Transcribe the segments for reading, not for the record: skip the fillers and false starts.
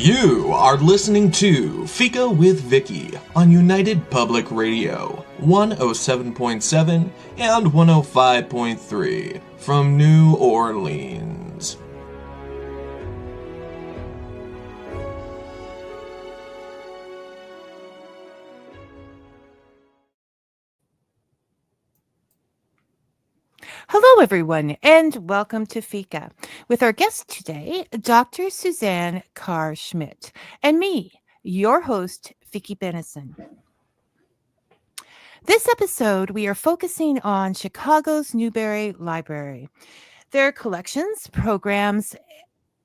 You are listening to Fika with Vicky on United Public Radio, 107.7 and 105.3 from New Orleans. Hello, everyone, and welcome to Fika with our guest today, Dr. Suzanne Karr Schmidt, and me, your host, Vicky Benison. This episode, we are focusing on Chicago's Newberry Library. Their collections, programs,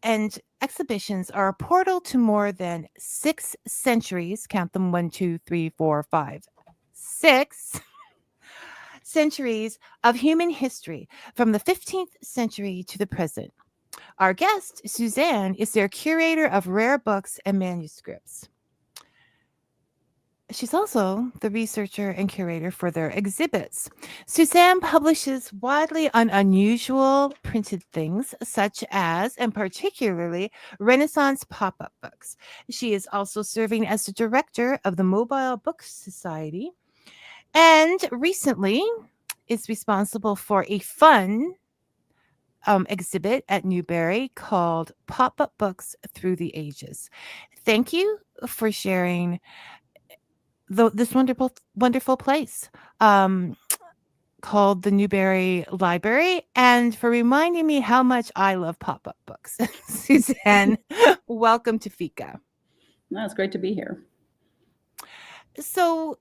and exhibitions are a portal to more than 6 centuries. Count them 1, 2, 3, 4, 5, 6 centuries of human history from the 15th century to the present. Our guest, Suzanne, is their curator of rare books and manuscripts. She's also the researcher and curator for their exhibits. Suzanne publishes widely on unusual printed things, such as, and particularly, Renaissance pop-up books. She is also serving as the director of the Mobile Book Society, and recently is responsible for a fun exhibit at Newberry called Pop-Up Books Through the Ages. Thank you for sharing this wonderful place called the Newberry Library, and for reminding me how much I love pop-up books. Suzanne, welcome to Fika. No, it's great to be here. So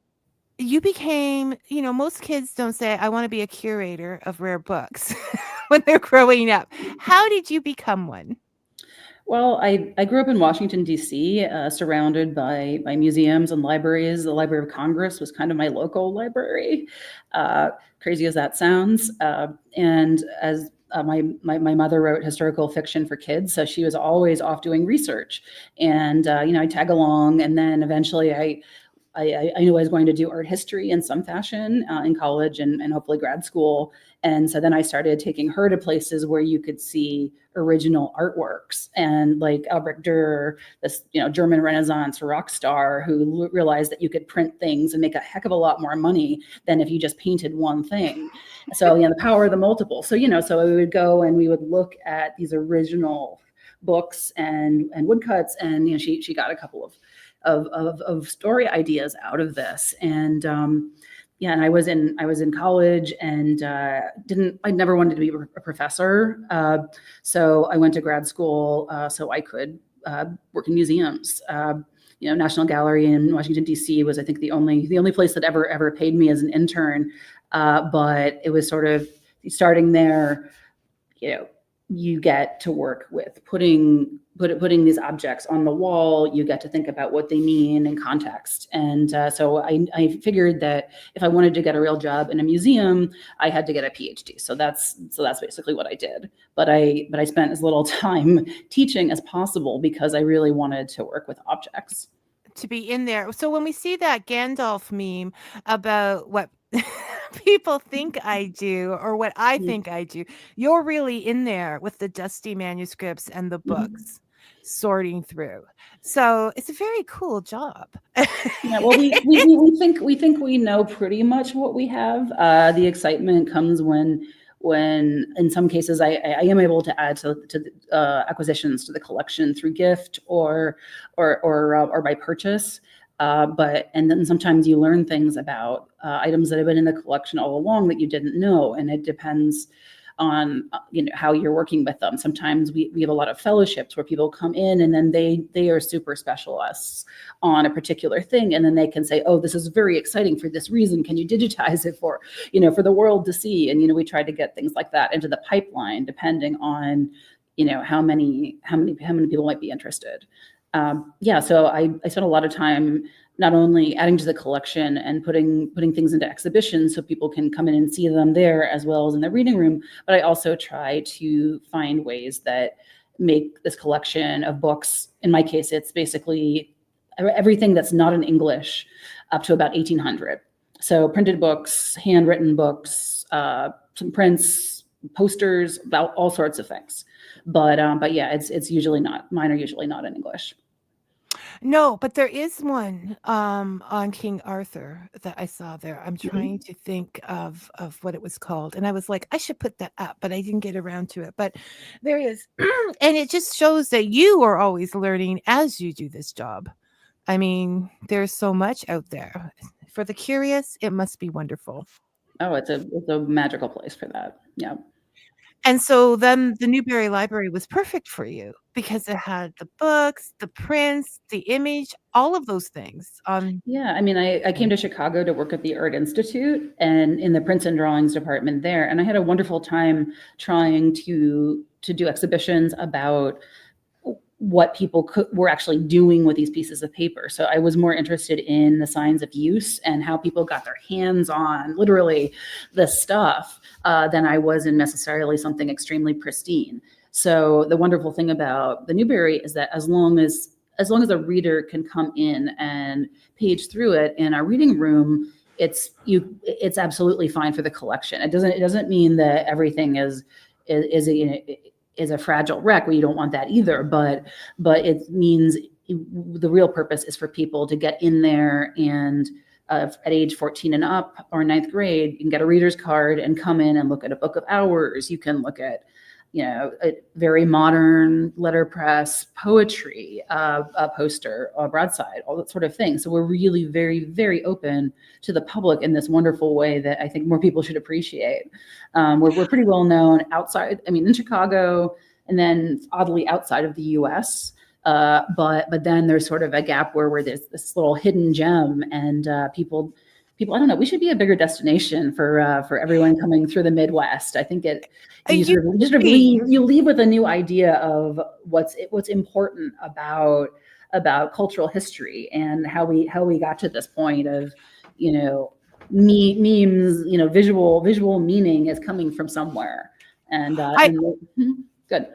you became, most kids don't say, I want to be a curator of rare books when they're growing up. How did you become one? Well, I grew up in Washington, D.C., surrounded by museums and libraries. The Library of Congress was kind of my local library, crazy as that sounds. And as my mother wrote historical fiction for kids, so she was always off doing research. And, I tag along, and then eventually I knew I was going to do art history in some fashion in college and hopefully grad school. And so then I started taking her to places where you could see original artworks, and like Albrecht Dürer, this German Renaissance rock star who realized that you could print things and make a heck of a lot more money than if you just painted one thing. So the power of the multiple. So so we would go and we would look at these original books and woodcuts, and she got a couple of story ideas out of this. And and I was in college and I never wanted to be a professor. So I went to grad school so I could work in museums. National Gallery in Washington, D.C. was, I think, the only place that ever paid me as an intern. But it was sort of starting there, you get to work with putting these objects on the wall. You get to think about what they mean in context. And so I figured that if I wanted to get a real job in a museum, I had to get a PhD. So that's basically what I did. But I spent as little time teaching as possible because I really wanted to work with objects. To be in there. So when we see that Gandalf meme about what people think I do or what I think I do, you're really in there with the dusty manuscripts and the books sorting through. So it's a very cool job. Yeah, well, we think we know pretty much what we have. The excitement comes when in some cases I am able to add to acquisitions to the collection through gift or by purchase. And then sometimes you learn things about items that have been in the collection all along that you didn't know, and it depends on how you're working with them. Sometimes we have a lot of fellowships where people come in and then they are super specialists on a particular thing, and then they can say, oh, this is very exciting for this reason, can you digitize it for the world to see? And we try to get things like that into the pipeline depending on how many people might be interested. So I spent a lot of time not only adding to the collection and putting things into exhibitions so people can come in and see them there as well as in the reading room, but I also try to find ways that make this collection of books, in my case, it's basically everything that's not in English up to about 1800. So printed books, handwritten books, some prints, posters, about all sorts of things. But yeah, it's usually not, mine are usually not in English. No, but there is one on King Arthur that I saw there. I'm trying to think of what it was called, and I was like, I should put that up, but I didn't get around to it. But there is, and it just shows that you are always learning as you do this job. I mean, there's so much out there. For the curious, it must be wonderful. Oh, it's a magical place for that. Yeah. And so then the Newberry Library was perfect for you because it had the books, the prints, the image, all of those things. Yeah, I mean, I came to Chicago to work at the Art Institute and in the prints and drawings department there, and I had a wonderful time trying to do exhibitions about what people were actually doing with these pieces of paper. So I was more interested in the signs of use and how people got their hands on literally the stuff than I was in necessarily something extremely pristine. So the wonderful thing about the Newberry is that as long as a reader can come in and page through it in our reading room, it's absolutely fine for the collection. It doesn't mean that everything is a fragile wreck. We don't want that either, but it means the real purpose is for people to get in there and at age 14 and up or ninth grade, you can get a reader's card and come in and look at a book of hours. You can look at, a very modern letterpress poetry, a poster, a broadside, all that sort of thing. So we're really very, very open to the public in this wonderful way that I think more people should appreciate. We're pretty well known outside, in Chicago, and then oddly outside of the US. But then there's sort of a gap where there's this little hidden gem, and people, I don't know, we should be a bigger destination for everyone coming through the Midwest. I think you leave with a new idea of what's important about cultural history and how we got to this point of, memes, visual meaning is coming from somewhere. And good.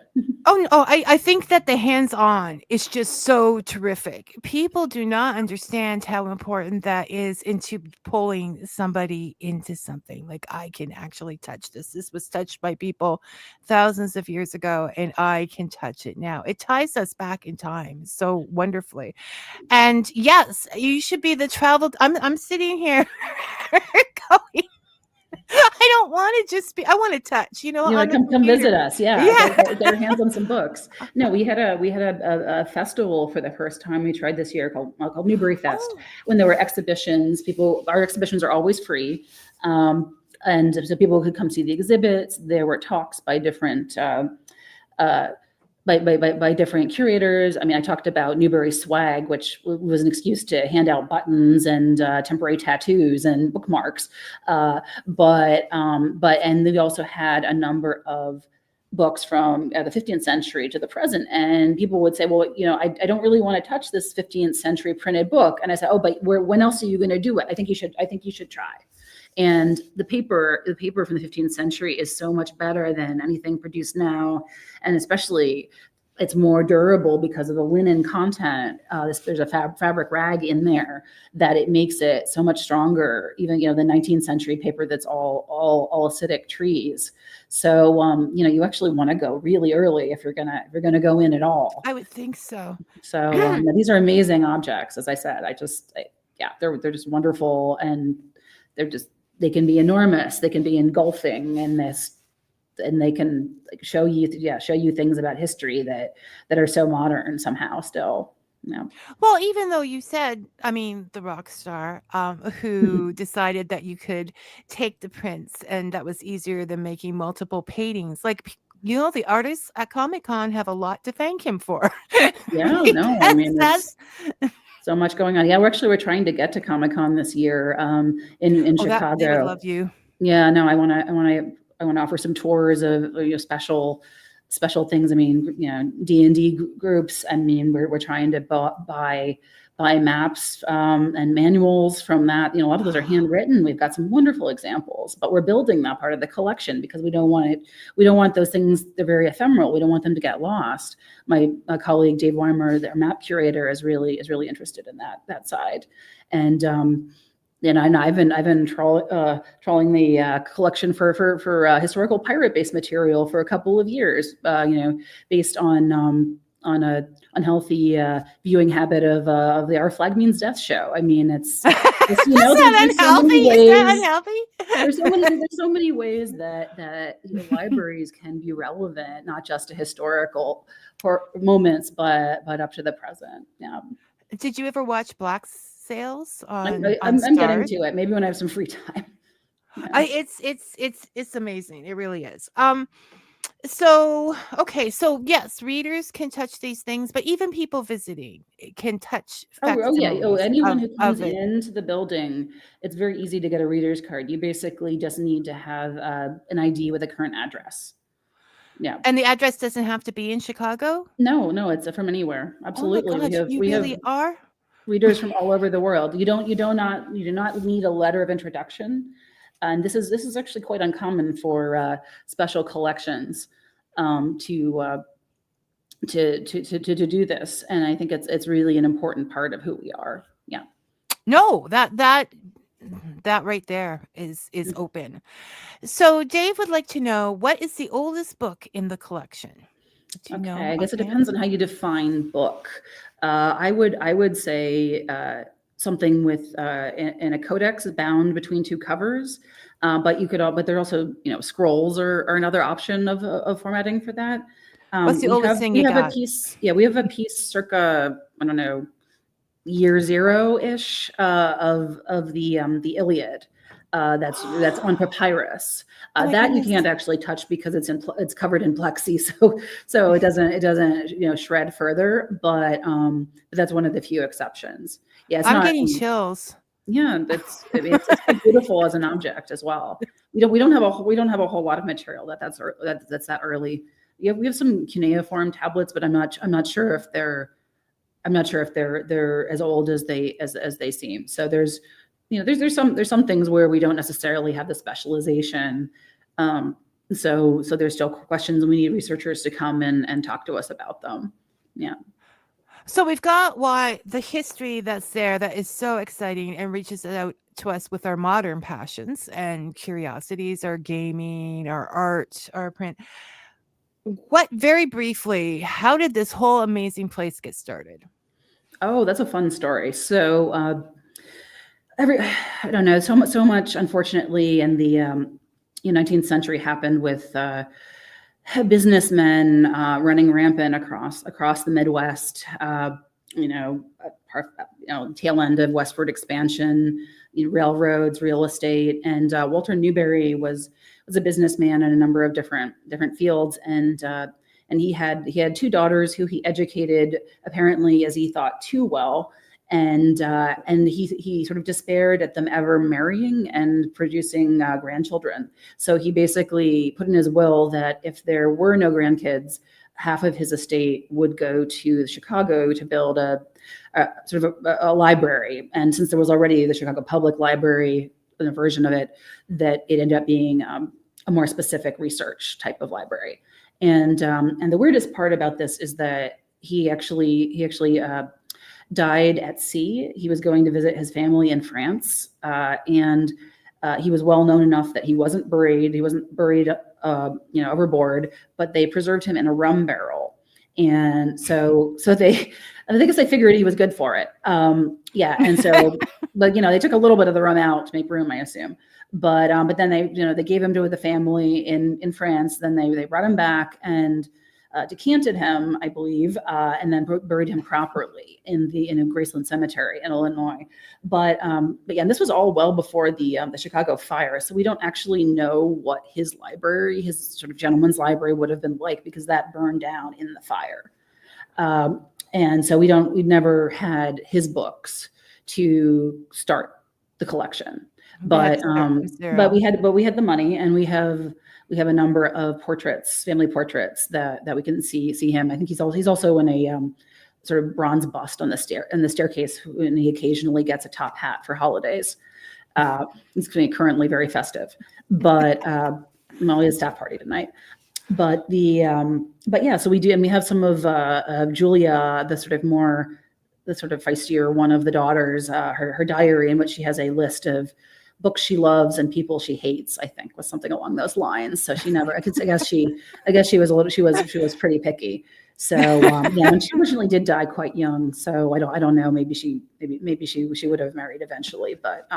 Oh, I think that the hands-on is just so terrific. People do not understand how important that is into pulling somebody into something. Like, I can actually touch this. This was touched by people thousands of years ago, and I can touch it now. It ties us back in time so wonderfully. And yes, you should be the traveled. I'm sitting here going, I don't want to just be, I want to touch, come visit us. Yeah. Get our hands on some books. No, we had a festival for the first time we tried this year called Newberry Fest. Oh. When there were exhibitions, our exhibitions are always free. And so people could come see the exhibits. There were talks by different, by different curators. I talked about Newberry swag, which was an excuse to hand out buttons and temporary tattoos and bookmarks. But we also had a number of books from the 15th century to the present, and people would say, well, I don't really want to touch this 15th century printed book. And I said, oh, but when else are you going to do it? I think you should try. And the paper from the 15th century is so much better than anything produced now. And especially it's more durable because of the linen content. There's a fabric rag in there that it makes it so much stronger. Even, the 19th century paper that's all acidic trees. So, you actually want to go really early if you're gonna go in at all. I would think so. So these are amazing objects. As I said, they're just wonderful, and they can be enormous. They can be engulfing in this, and they can show you things about history that are so modern somehow still. Well, even though you said, the rock star who decided that you could take the prints and that was easier than making multiple paintings. Like, the artists at Comic-Con have a lot to thank him for. Yeah, no, that's so much going on. Yeah, we're trying to get to Comic-Con this year in Chicago. They would love you. Yeah, no, I want to offer some tours of special things. D&D groups. We're trying to buy maps and manuals from that. A lot of those are handwritten. We've got some wonderful examples, but we're building that part of the collection because we don't want those things. They're very ephemeral. We don't want them to get lost. My colleague Dave Weimer, their map curator, is really interested in that side. And I've been trawling the collection for historical pirate-based material for a couple of years. Based on on a unhealthy viewing habit of the Our Flag Means Death show. I mean, it's Is that unhealthy? Is that unhealthy? There's so many ways that libraries can be relevant, not just to historical moments, but up to the present. Yeah. Did you ever watch Black Sails on I'm Starz? getting to it. Maybe when I have some free time. Yeah. It's amazing. It really is. So yes, readers can touch these things, but even people visiting can touch anyone who comes of it. into the building, it's very easy to get a reader's card. You basically just need to have an ID with a current address. Yeah. And the address doesn't have to be in Chicago? No, it's from anywhere. Absolutely. Oh my gosh, we have readers from all over the world. You do not need a letter of introduction. And this is actually quite uncommon for special collections to do this. And I think it's really an important part of who we are. Yeah. No, that right there is open. So Dave would like to know, what is the oldest book in the collection? Do you know? I guess it depends on how you define book. I would say something with in a codex bound between two covers, but there are also scrolls are another option of formatting for that. What's the oldest thing you got? We have a piece circa, I don't know, year zero-ish of the Iliad. That's on papyrus. That you can't actually touch because it's covered in plexi, so it doesn't shred further. But that's one of the few exceptions. Yeah, I'm getting chills. Yeah, it's beautiful as an object as well. We don't have a whole lot of material that's that early. We have some cuneiform tablets, but I'm not sure if they're as old as they seem. So there's some things where we don't necessarily have the specialization. So there's still questions, and we need researchers to come and talk to us about them. Yeah. So we've got the history that's there that is so exciting and reaches out to us with our modern passions and curiosities, our gaming, our art, our print. Very briefly, how did this whole amazing place get started? Oh, that's a fun story. So I don't know, so much unfortunately in the 19th century happened with businessmen running rampant across the Midwest. Tail end of westward expansion, railroads, real estate, and Walter Newberry was a businessman in a number of different fields, and he had two daughters who he educated apparently as he thought too well. And he sort of despaired at them ever marrying and producing grandchildren. So he basically put in his will that if there were no grandkids, half of his estate would go to Chicago to build a library. And since there was already the Chicago Public Library, a version of it, that it ended up being a more specific research type of library. And the weirdest part about this is that he actually died at sea. He was going to visit his family in France, and he was well known enough that he wasn't buried. He wasn't buried, overboard, but they preserved him in a rum barrel. And so they figured he was good for it. And so, but they took a little bit of the rum out to make room, I assume. But then they gave him to the family in France. Then they brought him back and decanted him, I believe, and then buried him properly in Graceland Cemetery in Illinois. But yeah, and this was all well before the Chicago fire, so we don't actually know what his library, his sort of gentleman's library, would have been like, because that burned down in the fire. And so we'd never had his books to start the collection. But we had the money, and we have a number of portraits, family portraits that we can see him. I think he's also in a sort of bronze bust on the staircase, and he occasionally gets a top hat for holidays. He's currently very festive, but he has a staff party tonight. But yeah, so we do, and we have some of Julia, the sort of feistier one of the daughters, her diary, in which she has a list of books she loves and people she hates, I think, was something along those lines. So she never, I guess she was a little, she was pretty picky. So yeah, and she originally did die quite young. So I don't know. Maybe she would have married eventually. But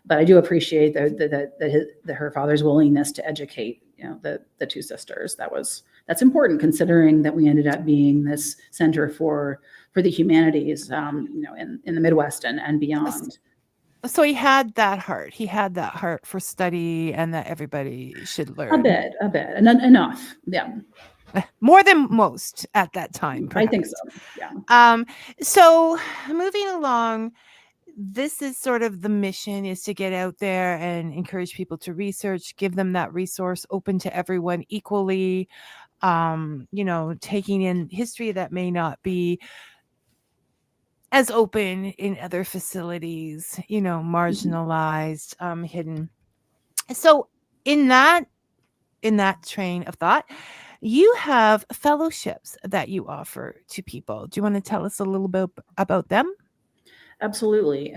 I do appreciate her father's willingness to educate, the two sisters. That's important, considering that we ended up being this center for the humanities, in the Midwest and beyond. So he had that heart. He had that heart for study, and that everybody should learn. A bit, and enough. Yeah. More than most at that time, perhaps. I think so. Yeah. So moving along, this is sort of the mission, is to get out there and encourage people to research, give them that resource open to everyone equally, taking in history that may not be as open in other facilities, marginalized, hidden. So in that train of thought, you have fellowships that you offer to people. Do you want to tell us a little bit about them? Absolutely.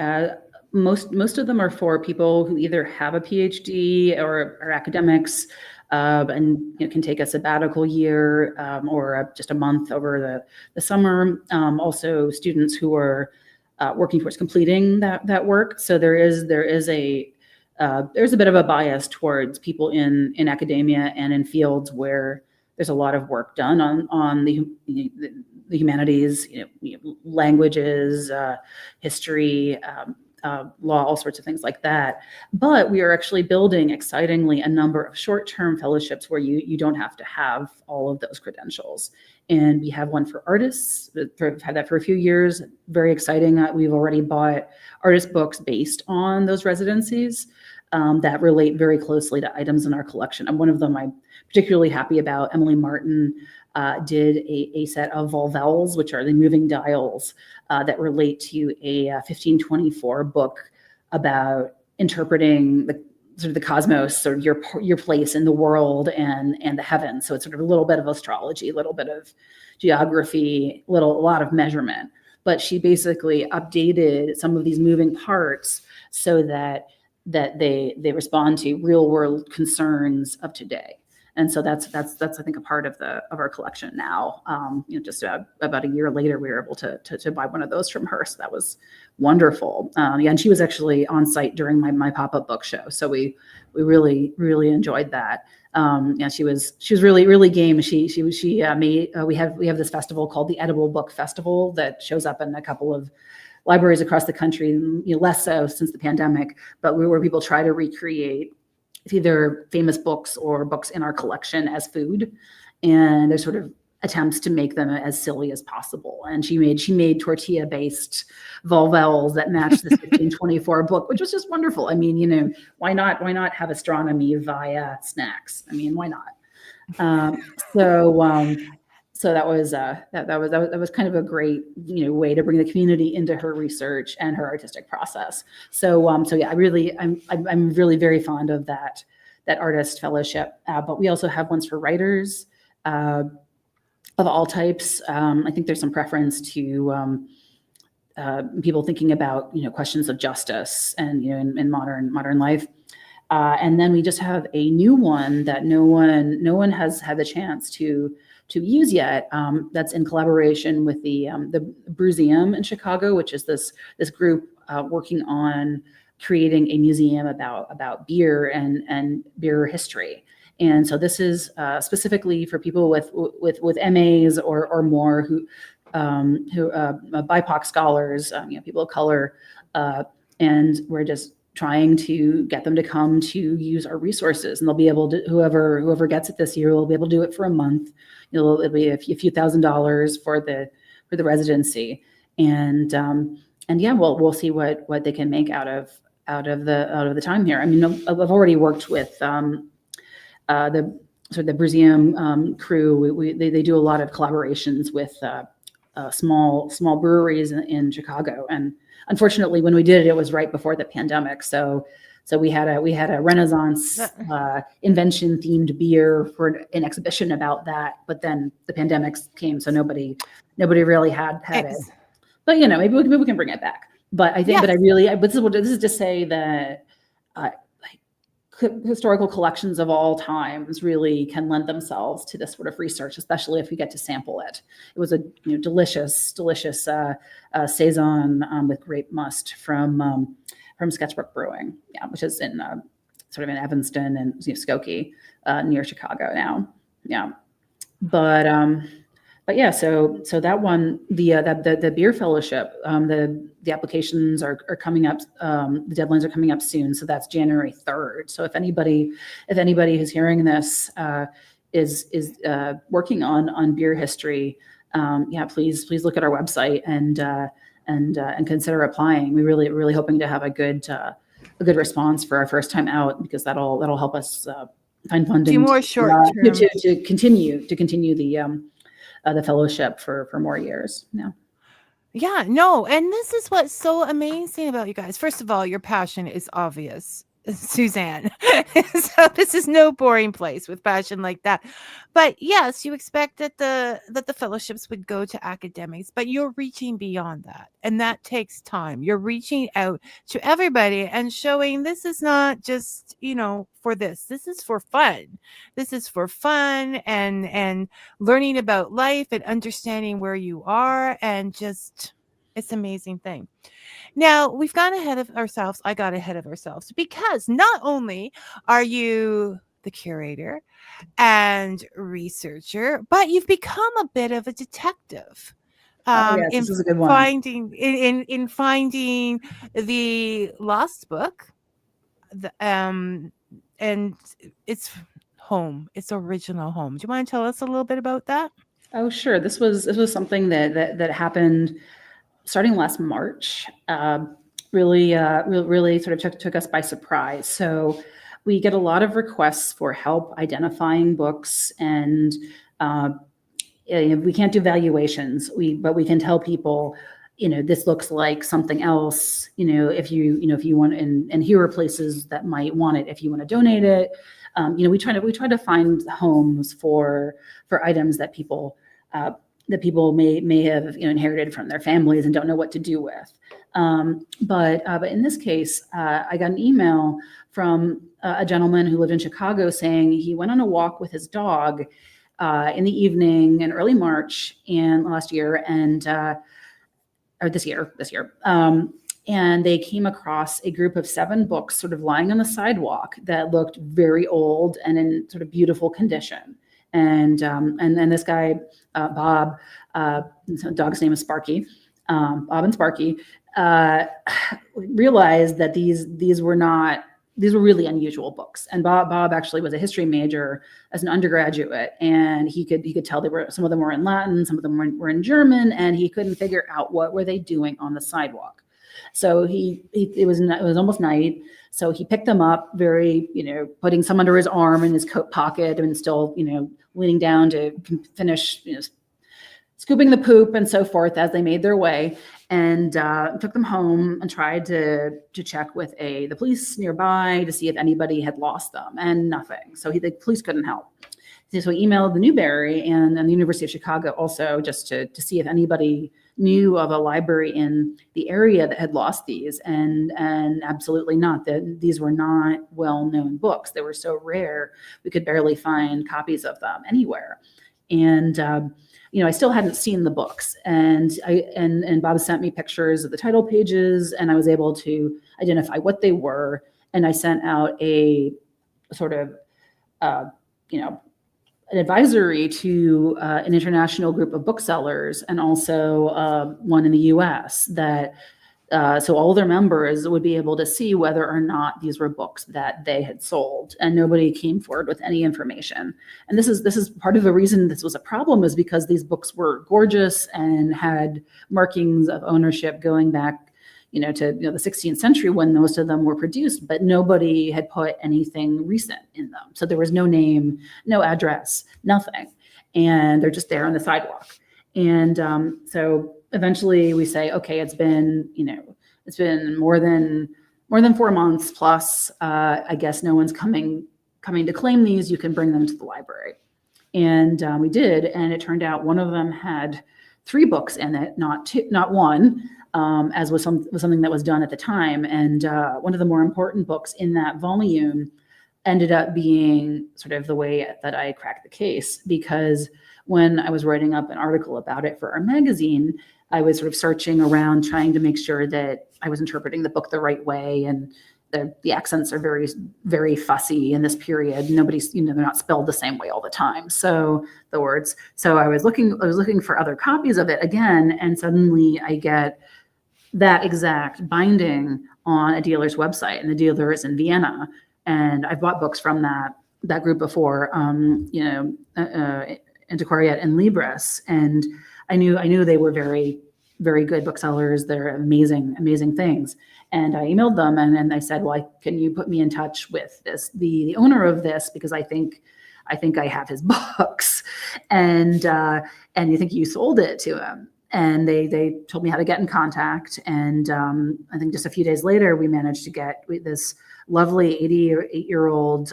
Most of them are for people who either have a PhD or are academics, and can take a sabbatical year, or just a month over the summer. Also, students who are working towards completing that work. So there's a bit of a bias towards people in academia and in fields where there's a lot of work done on the humanities, languages, history, law, all sorts of things like that. But we are actually building, excitingly, a number of short-term fellowships where you don't have to have all of those credentials. And we have one for artists. We've had that for a few years. Very exciting. We've already bought artist books based on those residencies that relate very closely to items in our collection. And one of them I'm particularly happy about, Emily Martin, did a set of volvels, which are the moving dials that relate to a 1524 book about interpreting the cosmos, sort of your place in the world and the heavens. So it's sort of a little bit of astrology, a little bit of geography, a lot of measurement. But she basically updated some of these moving parts so that they respond to real world concerns of today. And so that's I think a part of our collection now. Just about a year later, we were able to buy one of those from her. So that was wonderful. And she was actually on site during my pop-up book show. So we really, really enjoyed that. She was really, really game. She made, we have this festival called the Edible Book Festival that shows up in a couple of libraries across the country, less so since the pandemic, but where people try to recreate either famous books or books in our collection as food. And there's sort of attempts to make them as silly as possible. And she made tortilla-based volvels that matched the 1524 book, which was just wonderful. I mean, why not have astronomy via snacks? I mean, why not? So that was kind of a great way to bring the community into her research and her artistic process. So yeah, I'm really very fond of that artist fellowship. But we also have ones for writers of all types. I think there's some preference to people thinking about questions of justice and in modern life. And then we just have a new one that no one has had the chance to use yet. That's in collaboration with the Bruseum in Chicago, which is this group working on creating a museum about beer and beer history. And so this is specifically for people with MAs or more who BIPOC scholars, people of color, and we're just trying to get them to come to use our resources, and they'll be able to, whoever gets it this year will be able to do it for a month. It'll be a few $1,000s for the residency, and yeah, we'll see what they can make out of the time here. I mean, I've already worked with the Bruseum crew. They do a lot of collaborations with small breweries in Chicago, and unfortunately, when we did it, it was right before the pandemic. So we had a Renaissance invention themed beer for an exhibition about that. But then the pandemic came, so nobody really had it. But maybe we can bring it back. But I think, yes. But this is to say that historical collections of all times really can lend themselves to this sort of research, especially if we get to sample it. It was a delicious saison with grape must from Sketchbook Brewing, which is in sort of in Evanston and Skokie, near Chicago now. But yeah, so that one, the beer fellowship, the applications are coming up. The deadlines are coming up soon, so that's January 3rd. So if anybody who's hearing this is working on beer history, please look at our website and consider applying. We really hoping to have a good response for our first time out, because that'll help us find funding. Do more short term to continue the fellowship for more years. Yeah, no. And this is what's so amazing about you guys. First of all, your passion is obvious, Suzanne. So this is no boring place with passion like that. But yes, you expect that the fellowships would go to academics, but you're reaching beyond that. And that takes time. You're reaching out to everybody and showing this is not just, for this. This is for fun. This is for fun and learning about life and understanding where you are, and just it's an amazing thing. Now, we've gone ahead of ourselves. I got ahead of ourselves because not only are you the curator and researcher, but you've become a bit of a detective. Yes, this is a good one. In finding the lost book, and its home, its original home. Do you want to tell us a little bit about that? Oh, sure. This was something that happened starting last March. Really sort of took us by surprise. So we get a lot of requests for help identifying books, and we can't do valuations. But we can tell people, this looks like something else. If you want, and here are places that might want it if you want to donate it. We try to find homes for items that people may have inherited from their families and don't know what to do with. But in this case, I got an email from a gentleman who lived in Chicago saying he went on a walk with his dog in the evening in early March and last year, or this year. And they came across a group of 7 books sort of lying on the sidewalk that looked very old and in sort of beautiful condition. And then this guy, Bob, dog's name is Sparky, Bob and Sparky, realized that these were really unusual books. And Bob actually was a history major as an undergraduate, and he could tell some of them were in Latin, some of them were in German, and he couldn't figure out what were they doing on the sidewalk. So it was almost night. So he picked them up, putting some under his arm in his coat pocket, and still, leaning down to finish, scooping the poop and so forth as they made their way, and took them home and tried to check with the police nearby to see if anybody had lost them, and nothing. So the police couldn't help. So he emailed the Newberry and the University of Chicago also, just to see if anybody knew of a library in the area that had lost these, and absolutely not. These were not well-known books. They were so rare, we could barely find copies of them anywhere. And I still hadn't seen the books, and Bob sent me pictures of the title pages, and I was able to identify what they were, and I sent out a sort of an advisory to an international group of booksellers, and also one in the U.S. that so all their members would be able to see whether or not these were books that they had sold, and nobody came forward with any information. And this is part of the reason this was a problem, is because these books were gorgeous and had markings of ownership going back to the 16th century when most of them were produced, but nobody had put anything recent in them. So there was no name, no address, nothing. And they're just there on the sidewalk. And so eventually we say, okay, it's been more than 4 months plus. I guess no one's coming to claim these. You can bring them to the library. And we did, and it turned out one of them had 3 books in it, not one. as was something that was done at the time. And one of the more important books in that volume ended up being sort of the way that I cracked the case, because when I was writing up an article about it for our magazine, I was sort of searching around trying to make sure that I was interpreting the book the right way. And the accents are very, very fussy in this period. Nobody's, they're not spelled the same way all the time. So the words. So I was looking for other copies of it again, and suddenly I get that exact binding on a dealer's website, and the dealer is in Vienna. And I've bought books from that group before, Antiquariat and Libris, and I knew they were very, very good booksellers. They're amazing things. And I emailed them and I said, well, can you put me in touch with the owner of this, because I think I have his books, and you think you sold it to him. And they told me how to get in contact. And I think just a few days later, we managed to get this lovely 88-year-old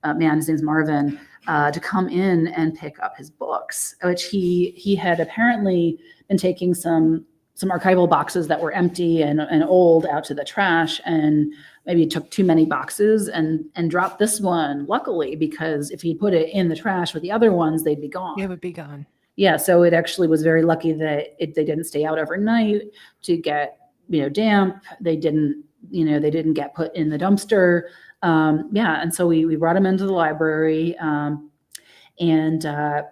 man, his name's Marvin, to come in and pick up his books, which he had apparently been taking some archival boxes that were empty and old out to the trash, and maybe took too many boxes and dropped this one, luckily, because if he put it in the trash with the other ones, they'd be gone. It would be gone. Yeah, so it actually was very lucky that they didn't stay out overnight to get damp. They didn't get put in the dumpster. And so we brought him into the library and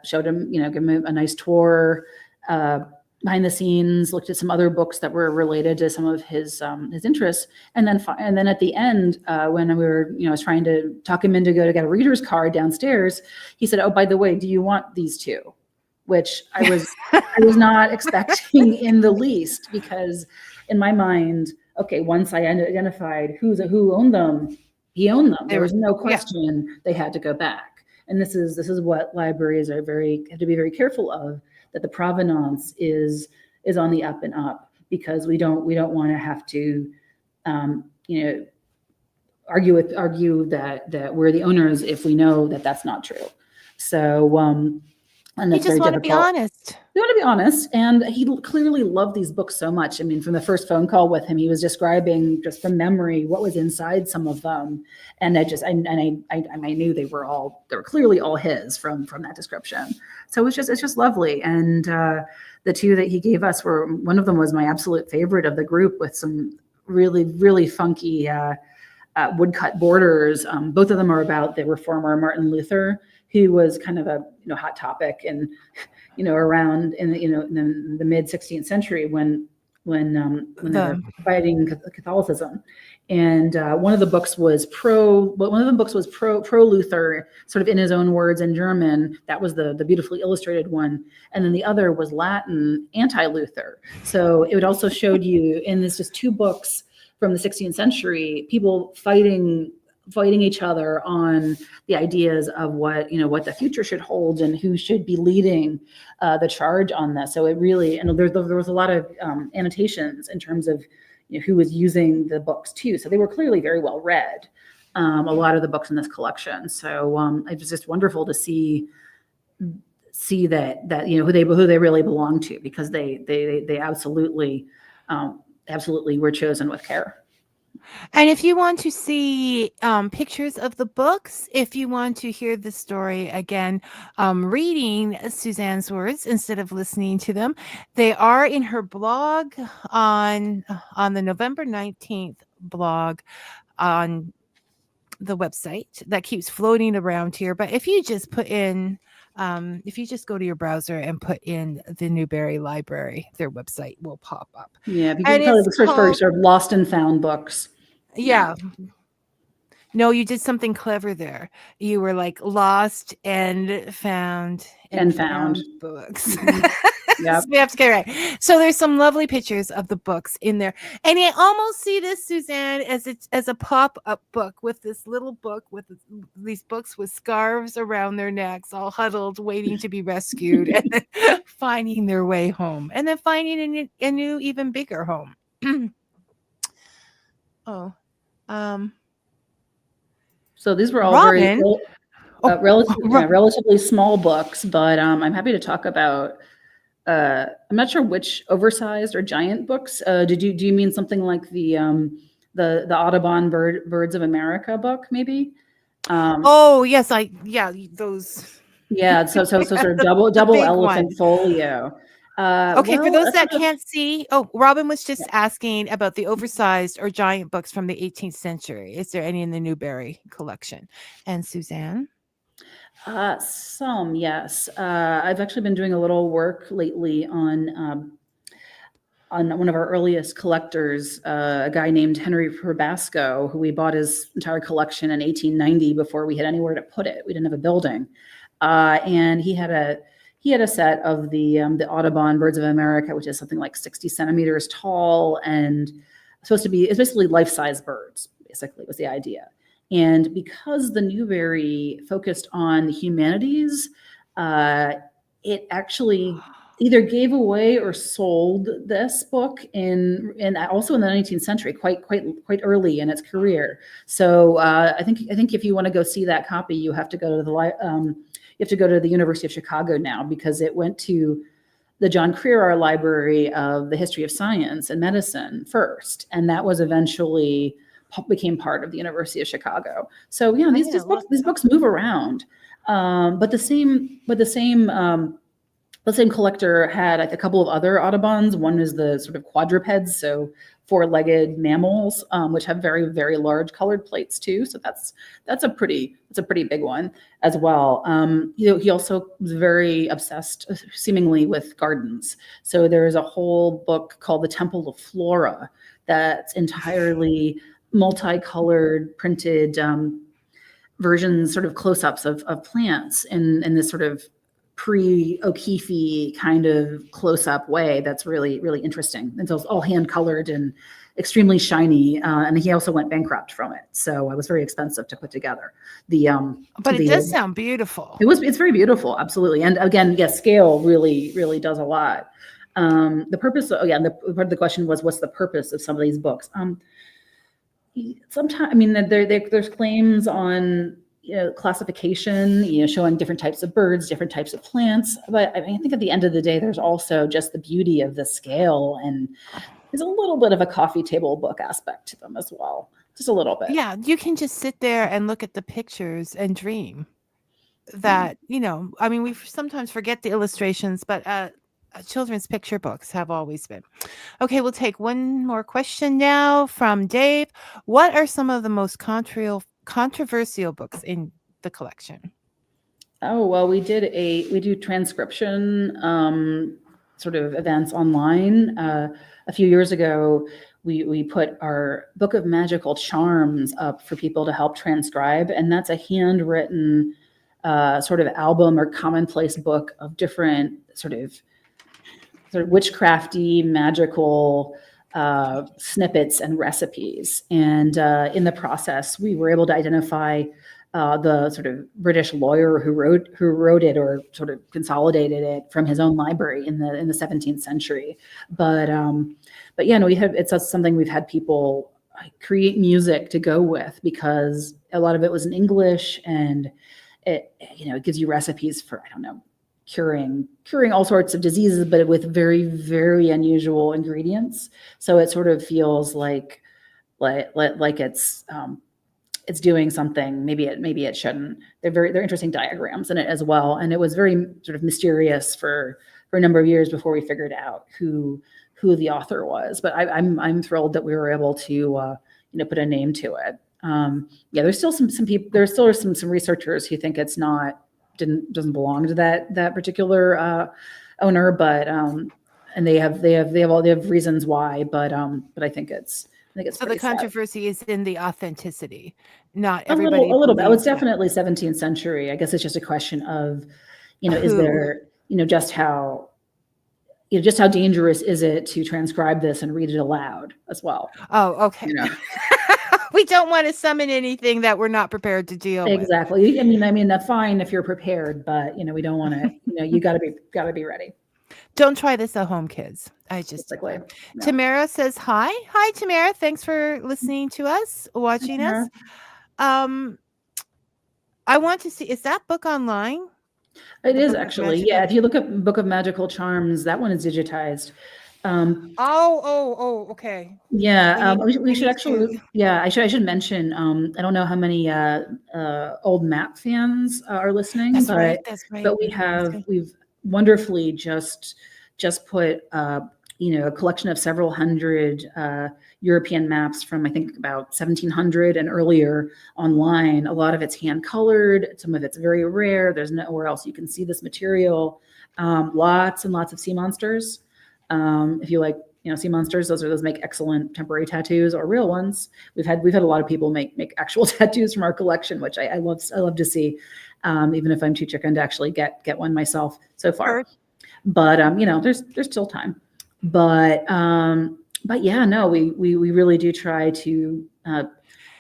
showed him, give him a nice tour behind the scenes. Looked at some other books that were related to some of his interests, and then at the end, when we were I was trying to talk him in to go to get a reader's card downstairs, he said, "Oh, by the way, do you want these two?" Which I was not expecting in the least, because in my mind, okay, once I identified who owned them, he owned them. There was no question they had to go back. And this is what libraries have to be very careful of, that the provenance is on the up and up, because we don't want to have to argue that we're the owners if we know that that's not true. So and you just want to be honest. You want to be honest, and he clearly loved these books so much. I mean, from the first phone call with him, he was describing just from memory what was inside some of them, and I knew they were clearly all his from that description. So it's just lovely. And the two that he gave us one of them was my absolute favorite of the group, with some really, really funky woodcut borders. Both of them are about the reformer Martin Luther, who was kind of a hot topic and around in the mid 16th century when they were fighting Catholicism. And one of the books was pro Luther, sort of in his own words in German. That was the beautifully illustrated one. And then the other was Latin anti-Luther. So it would also showed you in this just two books from the 16th century, people fighting each other on the ideas of what the future should hold and who should be leading the charge on this. So it really, and there was a lot of annotations in terms of who was using the books too. So they were clearly very well read, a lot of the books in this collection. So it was just wonderful to see that who they really belong to, because they absolutely were chosen with care. And if you want to see pictures of the books, if you want to hear the story again, reading Suzanne's words instead of listening to them, they are in her blog on the November 19th blog on the website that keeps floating around here. But if you just put in, if you just go to your browser and put in the Newberry Library, their website will pop up. Yeah, you can probably search for sort of lost and found books. Yeah. No, you did something clever there. You were like lost and found books. Mm-hmm. Yep. So we have to get it right. So there's some lovely pictures of the books in there. And I almost see this, Suzanne, as a pop-up book, with this little book with these books with scarves around their necks, all huddled, waiting to be rescued, and then finding their way home, and then finding a new, even bigger home. So these were all Robin, relatively small books, but I'm happy to talk about I'm not sure which oversized or giant books. Do you mean something like the Audubon Birds of America book, maybe? Oh yes, those Yeah, so sort of the double big one. elephant folio. Okay, for Well, those that's that sort of can't see, Robin was just asking about the oversized or giant books from the 18th century. Is there any in the Newberry collection? And Suzanne? some, yes. I've actually been doing a little work lately on one of our earliest collectors, a guy named Henry Probasco, who we bought his entire collection in 1890 before we had anywhere to put it. We didn't have a building, and he had a set of the Audubon Birds of America, which is something like 60 centimeters tall and it's basically life-size birds. Basically, was the idea. And because the Newberry focused on the humanities, it actually either gave away or sold this book in also in the 19th century, quite early in its career. So I think if you want to go see that copy, you have to go to the University of Chicago now, because it went to the John Curator Library of the History of Science and Medicine first, and that was eventually became part of the University of Chicago. So yeah, these books move around, but the same collector had a couple of other Audubons. One is the sort of quadrupeds, so four-legged mammals, which have very, very large colored plates too. So that's a pretty big one as well. He also was very obsessed, seemingly, with gardens. So there's a whole book called The Temple of Flora that's entirely multicolored, printed versions, sort of close-ups of plants in this sort of pre-O'Keefe kind of close-up way that's really, really interesting. And so it's all hand-colored and extremely shiny. And he also went bankrupt from it. So it was very expensive to put together. But it does sound beautiful. It's very beautiful, absolutely. And again, yes, scale really, really does a lot. The purpose, the part of the question was, what's the purpose of some of these books? Sometimes, I mean, there's claims on classification, showing different types of birds, different types of plants. But I mean, I think at the end of the day, there's also just the beauty of the scale, and there's a little bit of a coffee table book aspect to them as well. Just a little bit. Yeah, you can just sit there and look at the pictures and dream that, I mean, we sometimes forget the illustrations, but children's picture books have always been. Okay, we'll take one more question now from Dave. What are some of the most controversial books in the collection? Oh, well, we do transcription sort of events online. A few years ago, we put our Book of Magical Charms up for people to help transcribe, and that's a handwritten sort of album or commonplace book of different sort of witchcrafty, magical snippets and recipes. And in the process, we were able to identify the sort of British lawyer who wrote it, or sort of consolidated it from his own library in the 17th century. But yeah, no, it's something we've had people create music to go with, because a lot of it was in English, and it gives you recipes for, I don't know, curing all sorts of diseases, but with very, very unusual ingredients. So it sort of feels like it's doing something. Maybe it shouldn't. They're interesting diagrams in it as well. And it was very sort of mysterious for a number of years before we figured out who the author was. But I'm thrilled that we were able to put a name to it. There's still some people. There's still some researchers who think it's doesn't belong to that particular owner, but and they have reasons why, but I think it's so the controversy is in the authenticity, not a everybody. A little bit. It's definitely 17th century. I guess it's just a question of, is there, just how dangerous is it to transcribe this and read it aloud as well? Oh, okay. We don't want to summon anything that we're not prepared to deal with. Exactly. I mean, that's fine if you're prepared, but we don't want to. You gotta be ready. Don't try this at home, kids. Basically. Yeah. Tamara says hi. Hi, Tamara. Thanks for listening to us, watching us. I want to see. Is that book online? It The is Book of actually, Magical. yeah. If you look up Book of Magical Charms, that one is digitized. Okay. Yeah, I we should need to. actually. Yeah, I should mention. I don't know how many old map fans are listening, That's right. That's right. but Mhm. we've wonderfully just put a collection of several hundred European maps from I think about 1700 and earlier online. A lot of it's hand colored. Some of it's very rare. There's nowhere else you can see this material. Lots and lots of sea monsters. If you like sea monsters, those make excellent temporary tattoos or real ones. We've had a lot of people make actual tattoos from our collection, which I love to see, even if I'm too chicken to actually get one myself so far. Heard. But there's still time. But yeah, no, we really do try to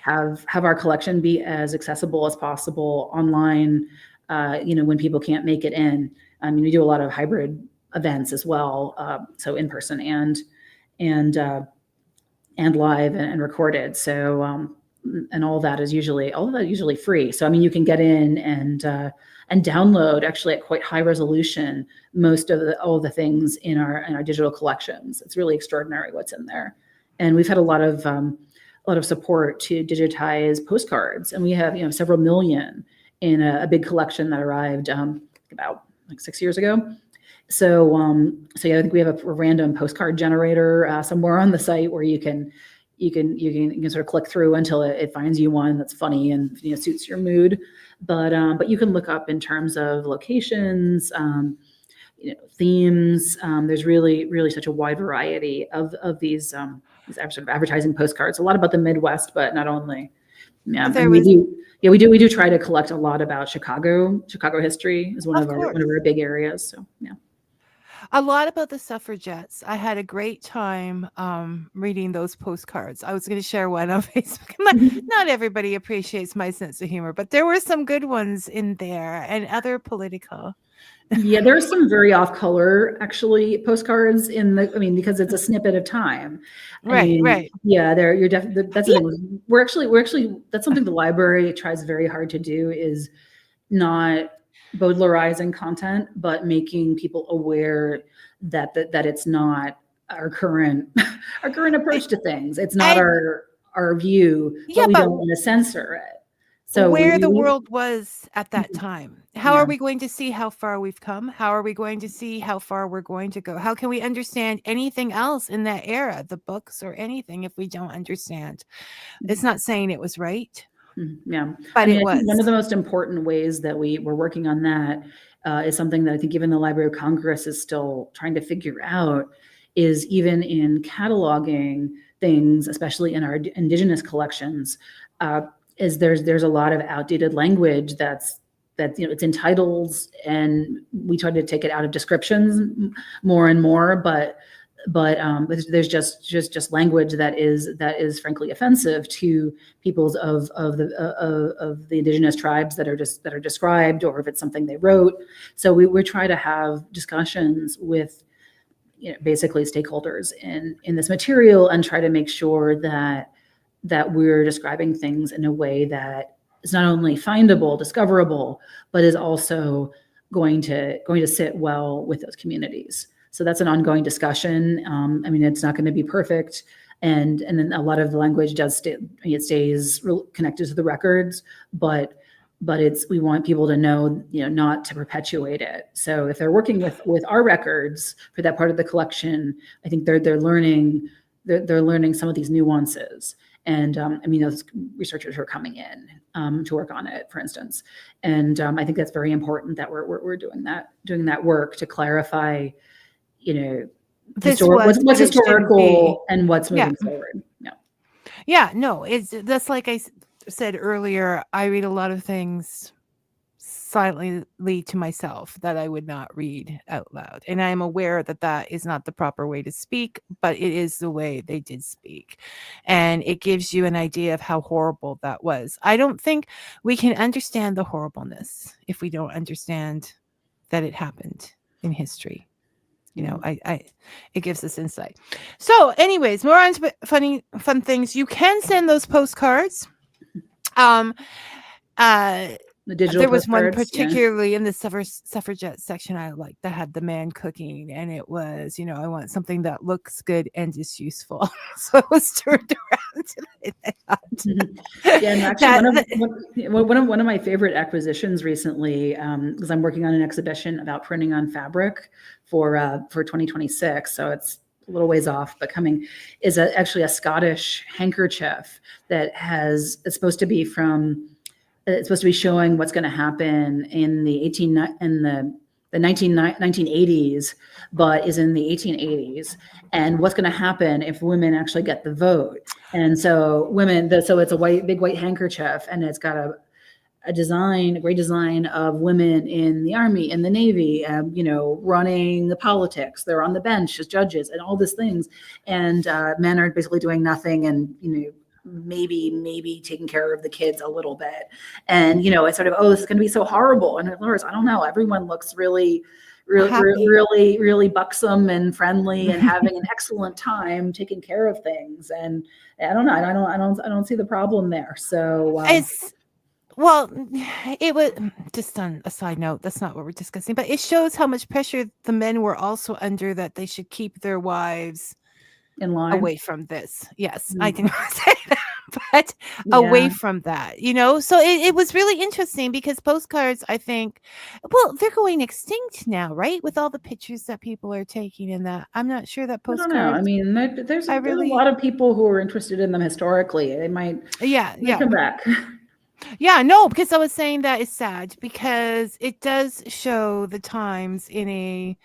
have our collection be as accessible as possible online. When people can't make it in. I mean, we do a lot of hybrid events as well, so in person and live and recorded. So and all that is usually free. So I mean, you can get in and download actually at quite high resolution most of all the things in our digital collections. It's really extraordinary what's in there, and we've had a lot of support to digitize postcards, and we have several million in a big collection that arrived about like 6 years ago. So yeah, I think we have a random postcard generator somewhere on the site where you can sort of click through until it finds you one that's funny and suits your mood. But you can look up in terms of locations, themes. There's really such a wide variety of these sort of advertising postcards. A lot about the Midwest, but not only. Yeah, and we do try to collect a lot about Chicago. Chicago history is one of our big areas. So yeah. A lot about the suffragettes. I had a great time reading those postcards. I was going to share one on Facebook. Not everybody appreciates my sense of humor, but there were some good ones in there and other political. Yeah, there are some very off-color actually postcards because it's a snippet of time. Right. Yeah, you're definitely that's the thing. We're actually that's something the library tries very hard to do is not Baudelarizing content, but making people aware that it's not our current approach to things. It's not our view, but we don't want to censor it. So where the world was at that time. How Yeah. are we going to see how far we've come? How are we going to see how far we're going to go? How can we understand anything else in that era, the books or anything, if we don't understand? It's not saying it was right. Yeah, but I was. think one of the most important ways that we're working on that is something that I think even the Library of Congress is still trying to figure out, is even in cataloging things, especially in our indigenous collections, is there's a lot of outdated language that it's in titles, and we try to take it out of descriptions more and more, but there's just language that is frankly offensive to peoples of the indigenous tribes that are described, or if it's something they wrote. So we try to have discussions with basically stakeholders in this material and try to make sure that we're describing things in a way that is not only findable, discoverable, but is also going to sit well with those communities. So that's an ongoing discussion. It's not going to be perfect, and then a lot of the language stays connected to the records, but we want people to know, not to perpetuate it. So if they're working with our records for that part of the collection, I think they're learning some of these nuances. And those researchers are coming in to work on it, for instance. And I think that's very important that we're doing that work to clarify, what's historical and what's moving forward. That's like I said earlier, I read a lot of things silently to myself that I would not read out loud, and I am aware that is not the proper way to speak, but it is the way they did speak, and it gives you an idea of how horrible that was. I don't think we can understand the horribleness if we don't understand that it happened in history. It gives us insight. So anyways, more on to fun things. You can send those postcards. The digital There was one postcards, yeah. particularly in the suffragette section I liked that had the man cooking, and it was, I want something that looks good and is useful. So it was turned around and I thought Yeah, and actually one of my favorite acquisitions recently, because I'm working on an exhibition about printing on fabric for 2026, so it's a little ways off, but coming, is actually a Scottish handkerchief that it's supposed to be showing what's going to happen in the 1980s, but is in the 1880s, and what's going to happen if women actually get the vote. And so so it's a big white handkerchief, and it's got a great design of women in the army, in the navy, running the politics. They're on the bench as judges and all these things, and men are basically doing nothing, and maybe taking care of the kids a little bit. And it's sort of, this is going to be so horrible. And of course, I don't know, everyone looks really buxom and friendly and having an excellent time taking care of things. And I don't know, I don't see the problem there. So well, it was just on a side note. That's not what we're discussing, but it shows how much pressure the men were also under, that they should keep their wives in line away from this. Yes, I didn't want to say that, but away from that, so it was really interesting, because postcards, I think, well, they're going extinct now, right? With all the pictures that people are taking in that. I'm not sure that postcards. I don't know. I mean, there's a lot of people who are interested in them historically. They might come back. Yeah, no, because I was saying that is sad, because it does show the times in a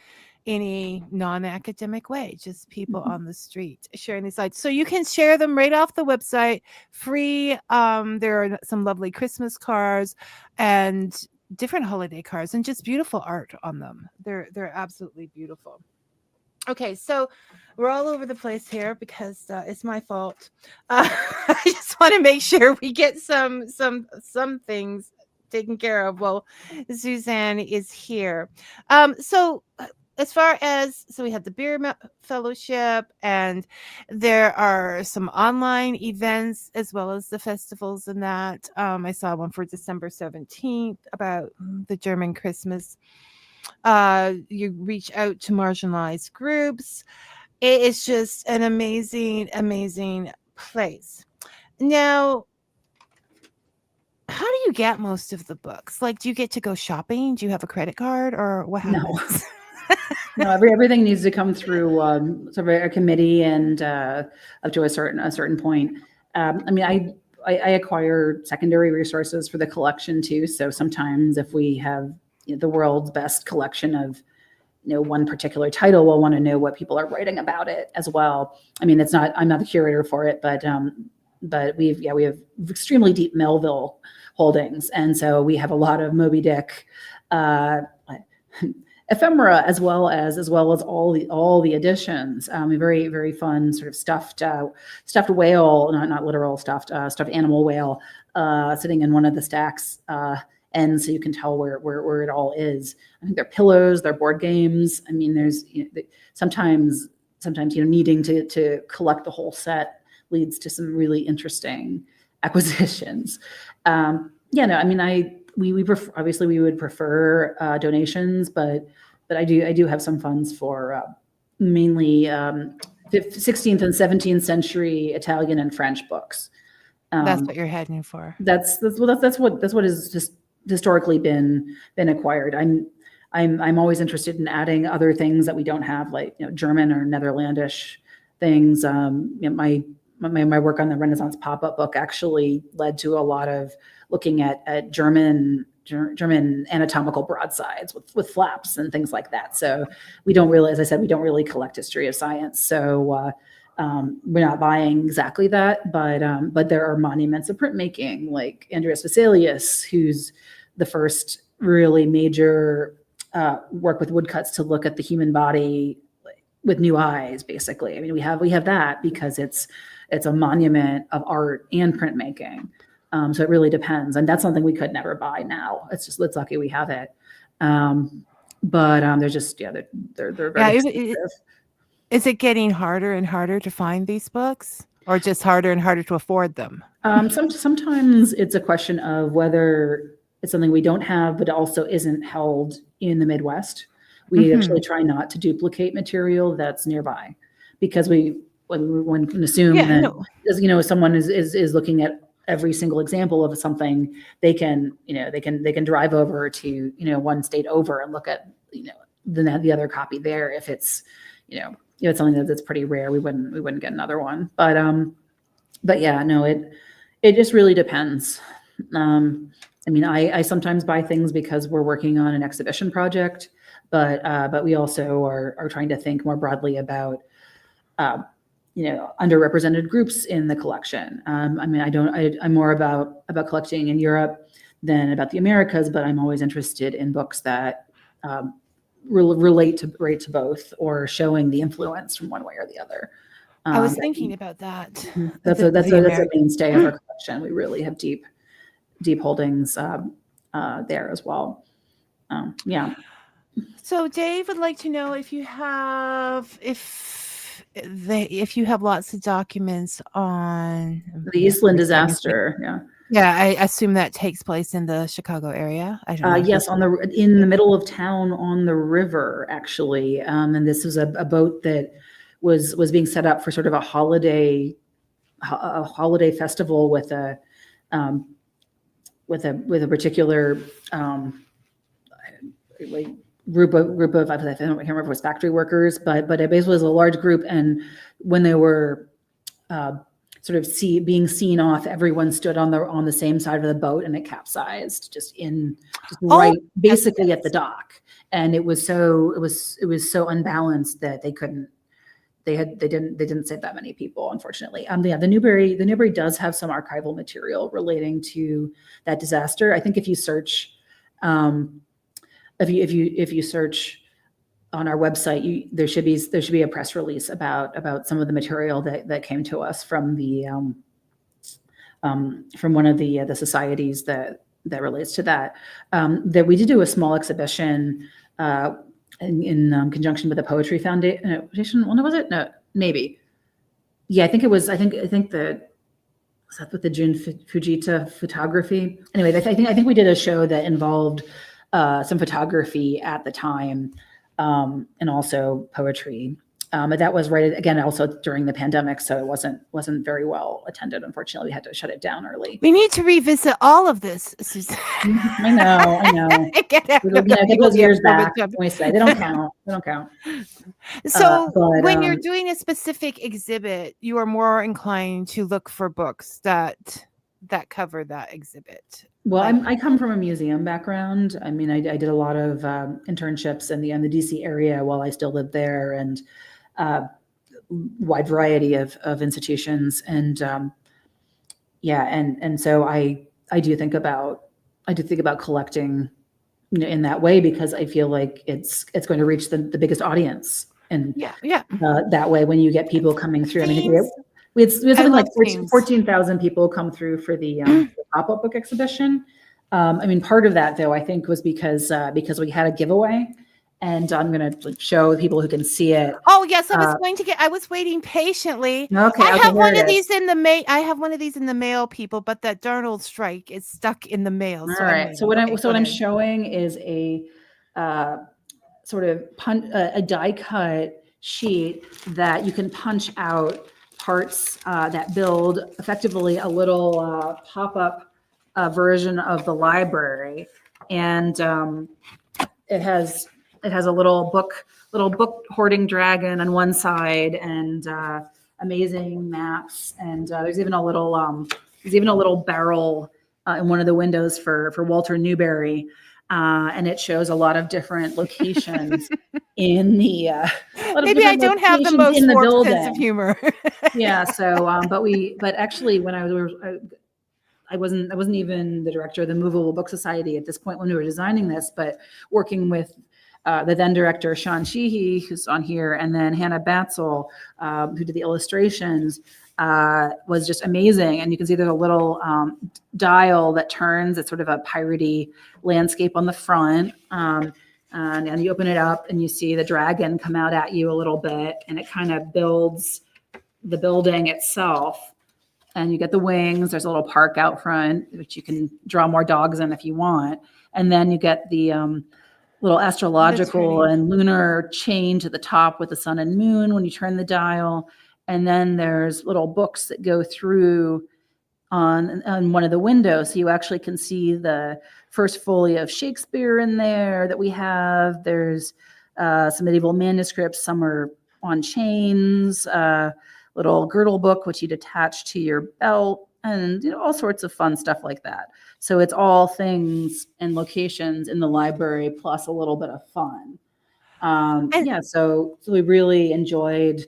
non-academic way, just people on the street sharing these slides. So you can share them right off the website, free. There are some lovely Christmas cards and different holiday cards, and just beautiful art on them. They're absolutely beautiful. Okay, so we're all over the place here because it's my fault. I just want to make sure we get some things taken care of while Suzanne is here. So as far as, we have the beer fellowship, and there are some online events as well as the festivals and that. I saw one for December 17th about the German Christmas. You reach out to marginalized groups. It is just an amazing place. Now, how do you get most of the books? Like, do you get to go shopping? Do you have a credit card, or what happens? No, everything needs to come through sort of a committee, and up to a certain point. I mean, I acquire secondary resources for the collection too. So sometimes if we have the world's best collection of one particular title, we'll want to know what people are writing about it as well. I mean, I'm not the curator for it, but we have extremely deep Melville holdings, and so we have a lot of Moby Dick ephemera, as well as all the editions. A very, very fun sort of stuffed whale, not literal stuffed animal whale, sitting in one of the stacks. And so you can tell where it all is. I think they're pillows, they're board games. I mean, there's sometimes needing to collect the whole set leads to some really interesting acquisitions. I mean, we prefer, obviously we would prefer donations, but I do have some funds for mainly 16th and 17th century Italian and French books. That's what you're heading for. That's what is just historically been acquired. I'm always interested in adding other things that we don't have, like German or Netherlandish things. My work on the Renaissance pop-up book actually led to a lot of looking at German anatomical broadsides with flaps and things like that. So we don't really, as I said, we don't really collect history of science. So we're not buying exactly that, but there are monuments of printmaking, like Andreas Vesalius, who's the first really major work with woodcuts to look at the human body with new eyes, basically. I mean, we have that because it's a monument of art and printmaking. So it really depends, and that's something we could never buy now. It's lucky we have it. But they're just they're very expensive. Is it getting harder and harder to find these books, or just harder and harder to afford them? Sometimes it's a question of whether it's something we don't have, but also isn't held in the Midwest. We actually try not to duplicate material that's nearby, because one can assume that someone is looking at every single example of something, they can drive over to one state over and look at the other copy there. If it's it's something that's pretty rare, we wouldn't get another one. But yeah, no, it just really depends. I mean, I sometimes buy things because we're working on an exhibition project, but we also are trying to think more broadly about underrepresented groups in the collection. I mean, I'm more about collecting in Europe than about the Americas, but I'm always interested in books that relate to both, or showing the influence from one way or the other. I was thinking about that. That's a mainstay of our collection. We really have deep holdings there as well. Yeah. So Dave would like to know if you have lots of documents on the Eastland disaster. Yeah. Yeah, I assume that takes place in the Chicago area. I don't know. Yes, in the middle of town on the river, actually. And this was a boat that was being set up for sort of a holiday festival with a particular group of I can't remember if it was factory workers, but it basically was a large group. And when they were sort of being seen off, everyone stood on the same side of the boat, and it capsized right basically at the dock. And it was so unbalanced that they didn't save that many people, unfortunately. The Newberry does have some archival material relating to that disaster. I think if you search if you search on our website, there should be a press release about some of the material that came to us from one of the societies that relates to that. That we did do a small exhibition in conjunction with the Poetry Foundation. Well, was it? No, maybe. Yeah, I think it was. I think was that with the Jun Fujita photography. Anyway, I think we did a show that involved some photography at the time, and also poetry. But that was right again also during the pandemic, so it wasn't very well attended. Unfortunately, we had to shut it down early. We need to revisit all I know. Get those years back. We say they don't count. So when you're doing a specific exhibit, you are more inclined to look for books that cover that exhibit. Well, I come from a museum background. I mean, I did a lot of internships in the DC area while I still lived there, and wide variety of institutions. And and so I do think about collecting in that way, because I feel like it's going to reach the biggest audience. And that way, when you get people coming through, I mean, we had something like 14,000 people come through for the pop-up book exhibition. I mean, part of that, though, I think was because we had a giveaway, and I'm going to show people who can see it. Oh yes, I was waiting patiently. Okay, I have one of these in the mail. I have one of these in the mail, people, but that darn old strike is stuck in the mail. All right. So what I'm showing is a sort of a die cut sheet that you can punch out parts that build effectively a little pop-up version of the library, and it has a little book hoarding dragon on one side, and amazing maps, and there's even a little barrel in one of the windows for Walter Newberry. And it shows a lot of different locations in the. Maybe I don't have the most warped sense of humor. Yeah. So, but actually, when I wasn't even the director of the Movable Book Society at this point when we were designing this, but working with the then director Sean Sheehy, who's on here, and then Hannah Batzel, who did the illustrations. Was just amazing. And you can see there's a little dial that turns. It's sort of a piratey landscape on the front. And you open it up and you see the dragon come out at you a little bit, and it kind of builds the building itself. and you get the wings. There's a little park out front, which you can draw more dogs in if you want. And then you get the little astrological and lunar chain to the top with the sun and moon when you turn the dial. And then there's little books that go through on one of the windows. So you actually can see the first folio of Shakespeare in there that we have. There's some medieval manuscripts. Some are on chains, little girdle book, which you'd attach to your belt, and all sorts of fun stuff like that. So it's all things and locations in the library, plus a little bit of fun. So we really enjoyed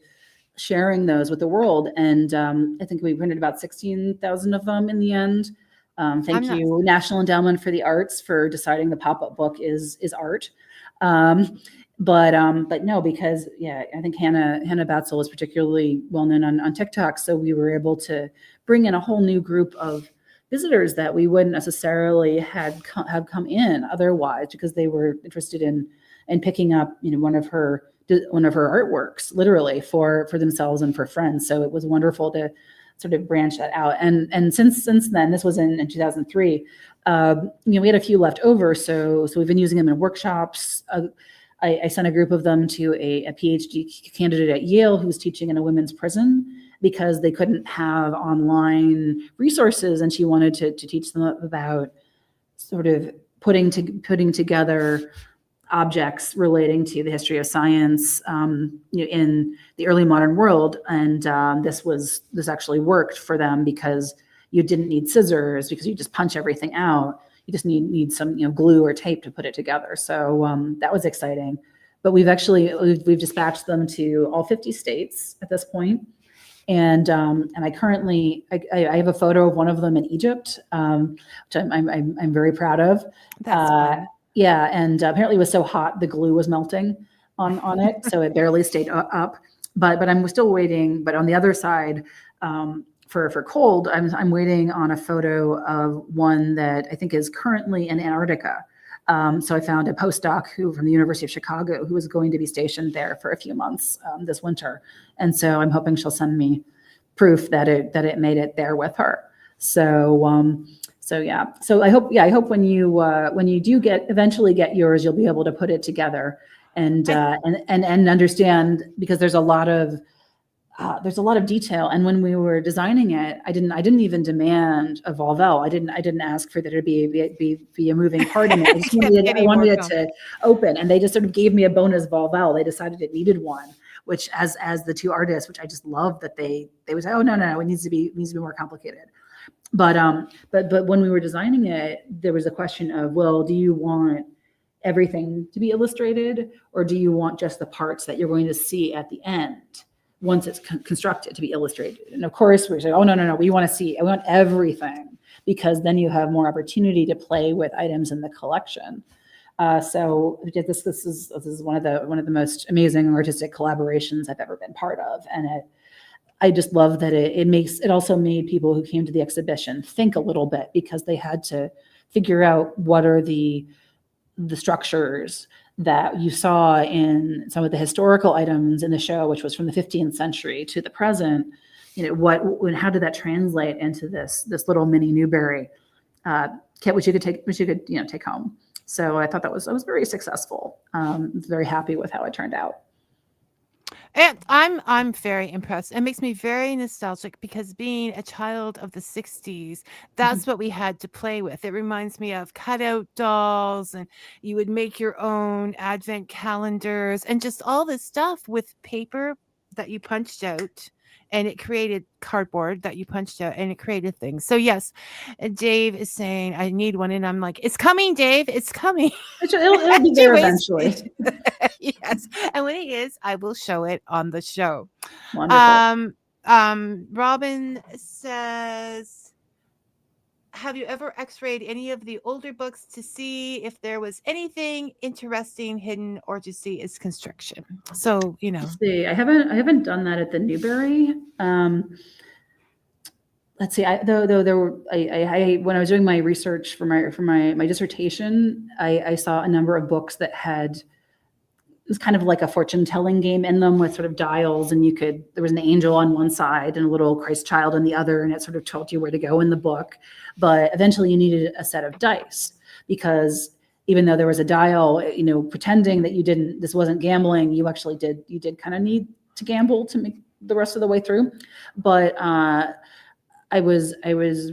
sharing those with the world. And I think we printed about 16,000 of them in the end. Thank you, National Endowment for the Arts, for deciding the pop-up book is art. But no, because I think Hannah Batzel was particularly well known on TikTok. So we were able to bring in a whole new group of visitors that we wouldn't necessarily have come in otherwise, because they were interested in picking up one of her artworks literally for themselves and for friends. So it was wonderful to sort of branch that out. And since then, this was in 2003, we had a few left over. So we've been using them in workshops. I sent a group of them to a PhD candidate at Yale who was teaching in a women's prison because they couldn't have online resources, and she wanted to teach them about sort of putting together objects relating to the history of science in the early modern world. And this actually worked for them because you didn't need scissors, because you just punch everything out. You just need some glue or tape to put it together. So that was exciting. But we've dispatched them to all 50 states at this point. And I currently I have a photo of one of them in Egypt, which I'm very proud of. That's fun. Yeah, and apparently it was so hot the glue was melting on it, so it barely stayed up. But I'm still waiting. But on the other side, for cold, I'm waiting on a photo of one that I think is currently in Antarctica. So I found a postdoc from the University of Chicago who was going to be stationed there for a few months this winter, and so I'm hoping she'll send me proof that it made it there with her. So I hope when you do eventually get yours, you'll be able to put it together and understand, because there's a lot of detail. And when we were designing it, I didn't even demand a volvel. I didn't ask for there to be a moving part in it. I wanted it to open, and they just sort of gave me a bonus volvel. They decided it needed one, which as the two artists, which I just love that they would say, oh no, it needs to be more complicated. But when we were designing it, there was a question of, well, do you want everything to be illustrated, or do you want just the parts that you're going to see at the end once it's constructed to be illustrated? And of course, we say, oh no, I want everything, because then you have more opportunity to play with items in the collection. So this is one of the most amazing artistic collaborations I've ever been part of, and I just love that it also made people who came to the exhibition think a little bit, because they had to figure out what are the structures that you saw in some of the historical items in the show, which was from the 15th century to the present. How did that translate into this little mini Newberry kit, which you could take home. So I thought that was very successful. Very happy with how it turned out. And I'm very impressed. It makes me very nostalgic, because being a child of the 60s, that's what we had to play with. It reminds me of cutout dolls, and you would make your own advent calendars and just all this stuff with paper that you punched out, and it created cardboard that you punched out, and it created things. So yes, Dave is saying I need one, and I'm like, it's coming, Dave, it's coming. It'll be there eventually. Yes, and when it is, I will show it on the show. Wonderful. Robin says, have you ever x-rayed any of the older books to see if there was anything interesting hidden, or to see its construction? So Let's see, I haven't done that at the Newberry. Let's see. When I was doing my research for my dissertation, I saw a number of books that had was kind of like a fortune telling game in them with sort of dials, and there was an angel on one side and a little Christ child on the other, and it sort of told you where to go in the book. But eventually you needed a set of dice, because even though there was a dial, pretending that this wasn't gambling, you did kind of need to gamble to make the rest of the way through. But I was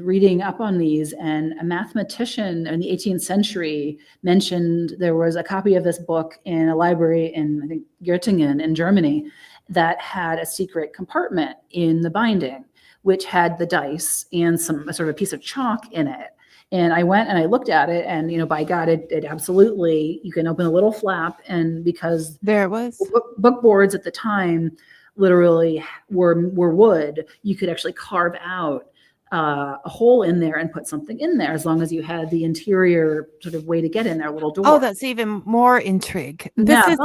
reading up on these, and a mathematician in the 18th century mentioned there was a copy of this book in a library in, I think, Göttingen in Germany, that had a secret compartment in the binding, which had the dice and some sort of a piece of chalk in it. And I went and I looked at it, and by God, it absolutely, you can open a little flap, and because there it was, book boards at the time literally were wood, you could actually carve out a hole in there and put something in there, as long as you had the interior sort of way to get in there, a little door. Oh, that's even more intrigue. But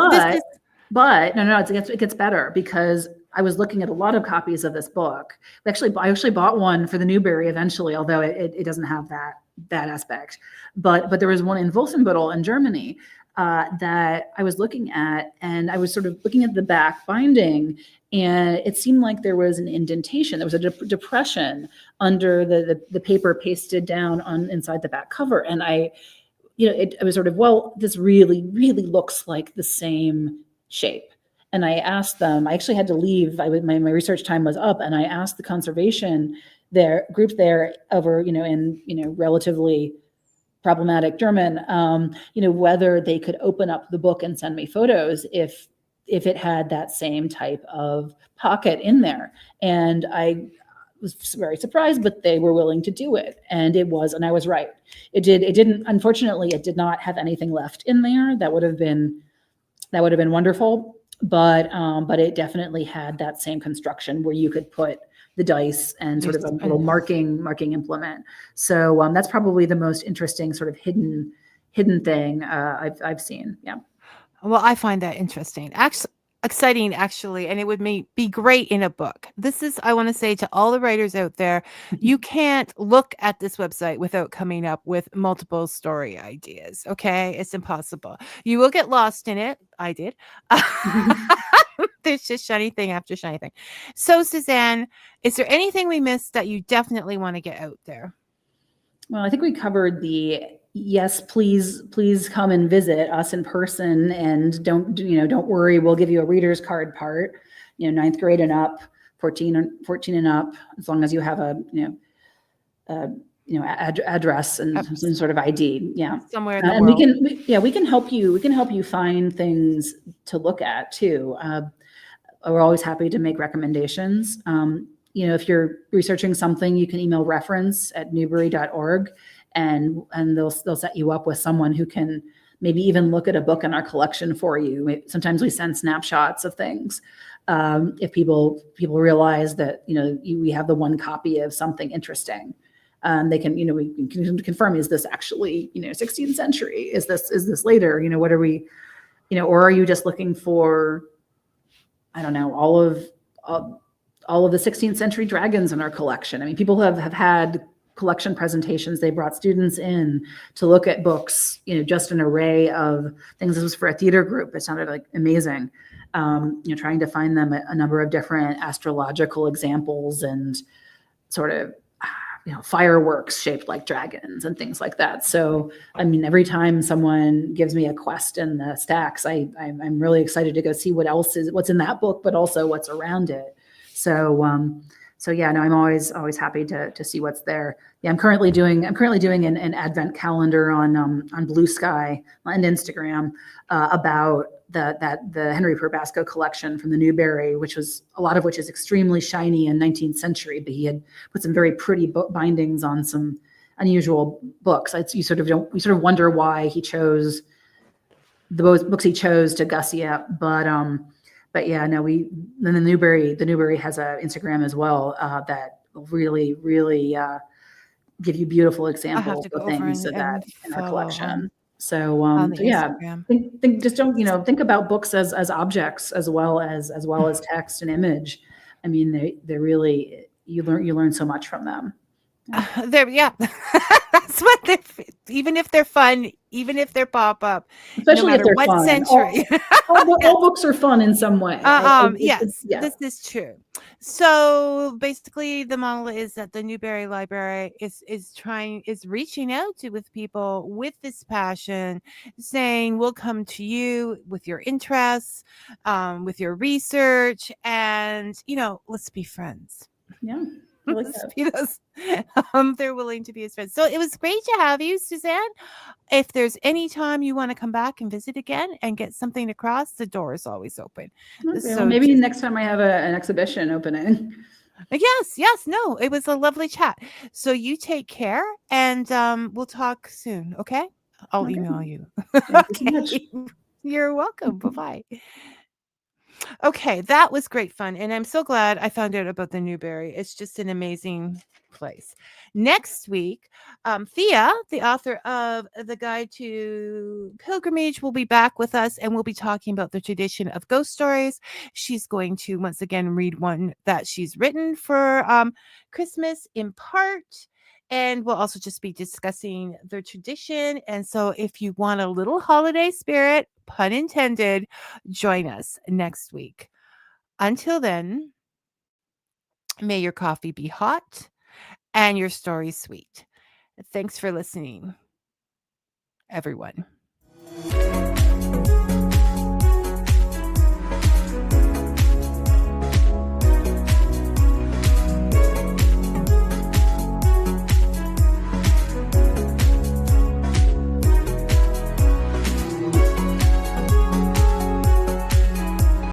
no, it gets better, because I was looking at a lot of copies of this book. I actually bought one for the Newberry eventually, although it doesn't have that aspect. But there was one in Wolfenbüttel in Germany that I was looking at, and I was sort of looking at the back binding, and it seemed like there was an indentation. There was a depression under the paper pasted down on inside the back cover. And I was sort of, well, this really, really looks like the same shape. And I asked them, I actually had to leave. My research time was up, and I asked the conservation group there over, in relatively problematic German, whether they could open up the book and send me photos if it had that same type of pocket in there. And I was very surprised, but they were willing to do it. And I was right. Unfortunately, it did not have anything left in there. That would have been wonderful. But it definitely had that same construction where you could put the dice and sort of a little marking implement. So that's probably the most interesting sort of hidden thing I've seen. Yeah. Well, I find that exciting, actually, and it would be great in a book. I want to say to all the writers out there, you can't look at this website without coming up with multiple story ideas. Okay, it's impossible. You will get lost in it. I did. There's just shiny thing after shiny thing. So, Suzanne, is there anything we missed that you definitely want to get out there? Well, I think we covered the yes, please come and visit us in person, and don't worry, we'll give you a reader's card part. 9th grade and up, 14 and up, as long as you have a address and some sort of ID. Yeah, somewhere in the world. We can help you. We can help you find things to look at too. We're always happy to make recommendations. If you're researching something, you can email reference@newberry.org, and they'll set you up with someone who can maybe even look at a book in our collection for you. Sometimes we send snapshots of things. If people realize that we have the one copy of something interesting, they can we can confirm, is this actually 16th century? Is this later? What are we or are you just looking for, I don't know, all of the 16th century dragons in our collection? I mean, people have had collection presentations. They brought students in to look at books, just an array of things. This was for a theater group. It sounded like amazing. Trying to find them a number of different astrological examples and sort of, fireworks shaped like dragons and things like that. So, I mean, every time someone gives me a quest in the stacks, I'm really excited to go see what's in that book, but also what's around it. So yeah, no, I'm always happy to see what's there. Yeah, I'm currently doing an advent calendar on Blue Sky and Instagram about the Henry Probasco collection from the Newberry, a lot of which is extremely shiny and 19th century, but he had put some very pretty book bindings on some unusual books. You sort of wonder why he chose the books he chose to gussy up, but yeah, no, then the Newberry has a Instagram as well that will really, really give you beautiful examples of things in our collection. So yeah, think about books as objects as well as text and image. I mean, they really, you learn so much from them. Yeah. That's what they, even if they're fun, even if they're pop up, no Especially if matter they're what fun. century. All books are fun in some way. Yes, Yeah. this is true. So basically, the model is that the Newberry Library is reaching out to with people with this passion, saying, "We'll come to you with your interests, with your research, and let's be friends." Yeah. I like Let's that. be those. They're willing to be his friends. So it was great to have you, Suzanne. If there's any time you want to come back and visit again and get something across, the door is always open. Okay, well, So maybe next time I have an exhibition opening. yes, no, it was a lovely chat. So you take care, and we'll talk soon. Okay, I'll Okay. email you. Thank you so Okay, much. you're welcome. Bye bye. Okay, that was great fun, and I'm so glad I found out about the Newberry. It's just an amazing place. Next week, Thea, the author of The Guide to Pilgrimage, will be back with us, and we'll be talking about the tradition of ghost stories. She's going to once again read one that she's written for Christmas in part. And we'll also just be discussing the tradition. And so, if you want a little holiday spirit, pun intended, join us next week. Until then, may your coffee be hot and your story sweet. Thanks for listening, everyone.